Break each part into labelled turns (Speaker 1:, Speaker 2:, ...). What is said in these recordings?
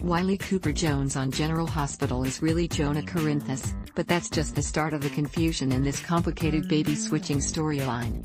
Speaker 1: Wiley Cooper Jones on General Hospital is really Jonah Corinthus, but that's just the start of the confusion in this complicated baby-switching storyline.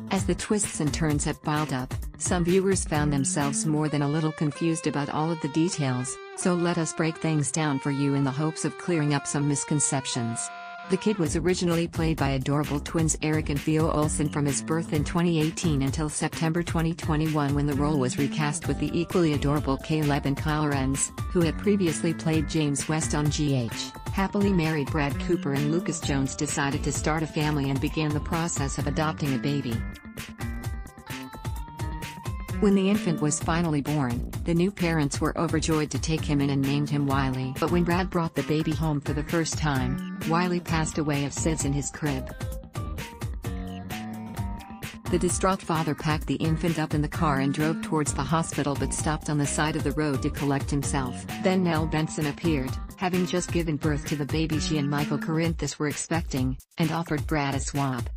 Speaker 1: As the twists and turns have piled up, some viewers found themselves more than a little confused about all of the details, so let us break things down for you in the hopes of clearing up some misconceptions. The kid was originally played by adorable twins Eric and Theo Olsen from his birth in 2018 until September 2021, when the role was recast with the equally adorable Caleb and Kyle Renz, who had previously played James West on GH. Happily married Brad Cooper and Lucas Jones decided to start a family and began the process of adopting a baby. When the infant was finally born, the new parents were overjoyed to take him in and named him Wiley. But when Brad brought the baby home for the first time, Wiley passed away of SIDS in his crib. The distraught father packed the infant up in the car and drove towards the hospital, but stopped on the side of the road to collect himself. Then Nell Benson appeared, having just given birth to the baby she and Michael Corinthus were expecting, and offered Brad a swab.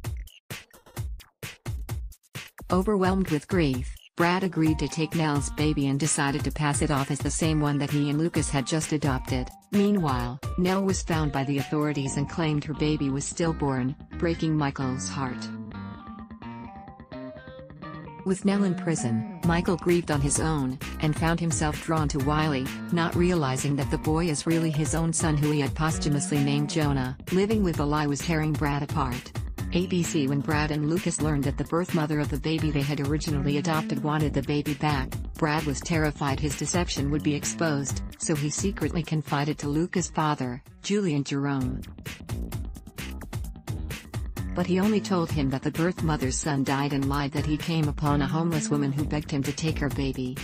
Speaker 1: Overwhelmed with grief, Brad agreed to take Nell's baby and decided to pass it off as the same one that he and Lucas had just adopted. Meanwhile, Nell was found by the authorities and claimed her baby was stillborn, breaking Michael's heart. With Nell in prison, Michael grieved on his own, and found himself drawn to Wiley, not realizing that the boy is really his own son who he had posthumously named Jonah. Living with the lie was tearing Brad apart. ABC. When Brad and Lucas learned that the birth mother of the baby they had originally adopted wanted the baby back, Brad was terrified his deception would be exposed, so he secretly confided to Lucas' father, Julian Jerome. But he only told him that the birth mother's son died and lied that he came upon a homeless woman who begged him to take her baby.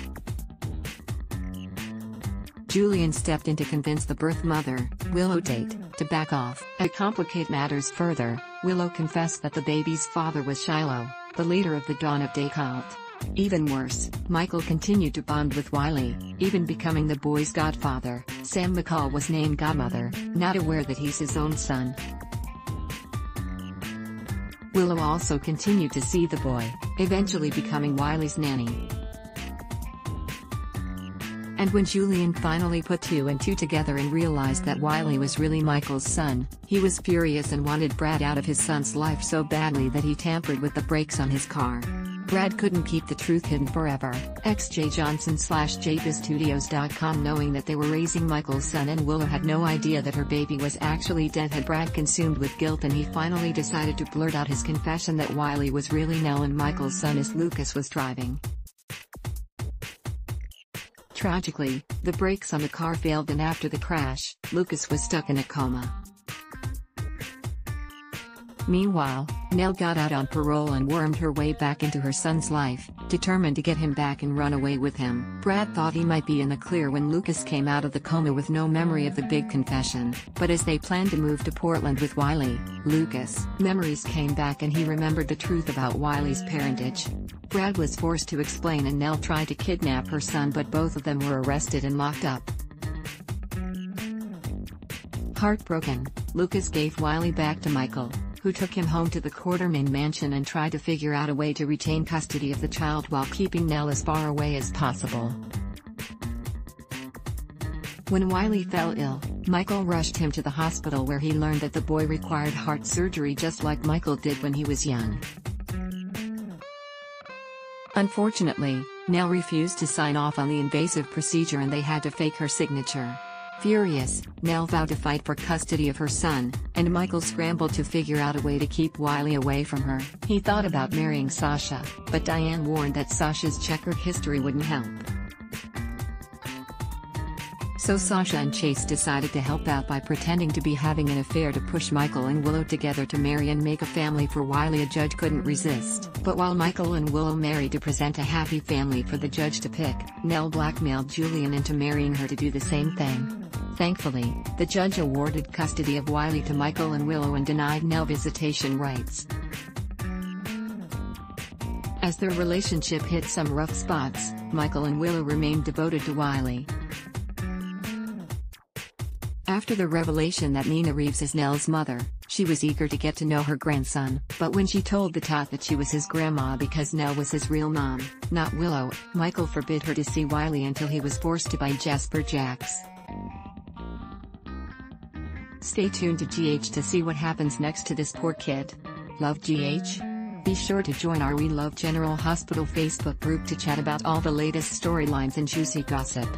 Speaker 1: Julian stepped in to convince the birth mother, Willow Tate, to back off. To complicate matters further, Willow confessed that the baby's father was Shiloh, the leader of the Dawn of Day cult. Even worse, Michael continued to bond with Wiley, even becoming the boy's godfather. Sam McCall was named godmother, not aware that he's his own son. Willow also continued to see the boy, eventually becoming Wiley's nanny. And when Julian finally put two and two together and realized that Wiley was really Michael's son, he was furious and wanted Brad out of his son's life so badly that he tampered with the brakes on his car. Brad couldn't keep the truth hidden forever. xjjohnson/jbizstudios.com. Knowing that they were raising Michael's son and Willow had no idea that her baby was actually dead, had Brad consumed with guilt, and he finally decided to blurt out his confession that Wiley was really Nell and Michael's son as Lucas was driving. Tragically, the brakes on the car failed, and after the crash, Lucas was stuck in a coma. Meanwhile, Nell got out on parole and wormed her way back into her son's life, determined to get him back and run away with him. Brad thought he might be in the clear when Lucas came out of the coma with no memory of the big confession, but as they planned to move to Portland with Wiley, Lucas' memories came back and he remembered the truth about Wiley's parentage. Brad was forced to explain, and Nell tried to kidnap her son, but both of them were arrested and locked up. Heartbroken, Lucas gave Wiley back to Michael, who took him home to the Quartermain mansion and tried to figure out a way to retain custody of the child while keeping Nell as far away as possible. When Wiley fell ill, Michael rushed him to the hospital, where he learned that the boy required heart surgery just like Michael did when he was young. Unfortunately, Nell refused to sign off on the invasive procedure and they had to fake her signature. Furious, Nell vowed to fight for custody of her son, and Michael scrambled to figure out a way to keep Wiley away from her. He thought about marrying Sasha, but Diane warned that Sasha's checkered history wouldn't help. So Sasha and Chase decided to help out by pretending to be having an affair to push Michael and Willow together to marry and make a family for Wiley. A judge couldn't resist. But while Michael and Willow married to present a happy family for the judge to pick, Nell blackmailed Julian into marrying her to do the same thing. Thankfully, the judge awarded custody of Wiley to Michael and Willow and denied Nell visitation rights. As their relationship hit some rough spots, Michael and Willow remained devoted to Wiley. After the revelation that Nina Reeves is Nell's mother, She was eager to get to know her grandson, but when she told the tot that she was his grandma because Nell was his real mom, not Willow, Michael forbid her to see Wiley until he was forced to by Jasper Jacks. Stay tuned to GH to see what happens next to this poor kid. Love GH? Be sure to join our We Love General Hospital Facebook group to chat about all the latest storylines and juicy gossip.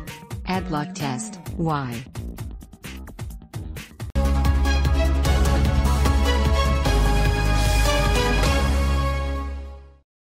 Speaker 1: Ad block test, why?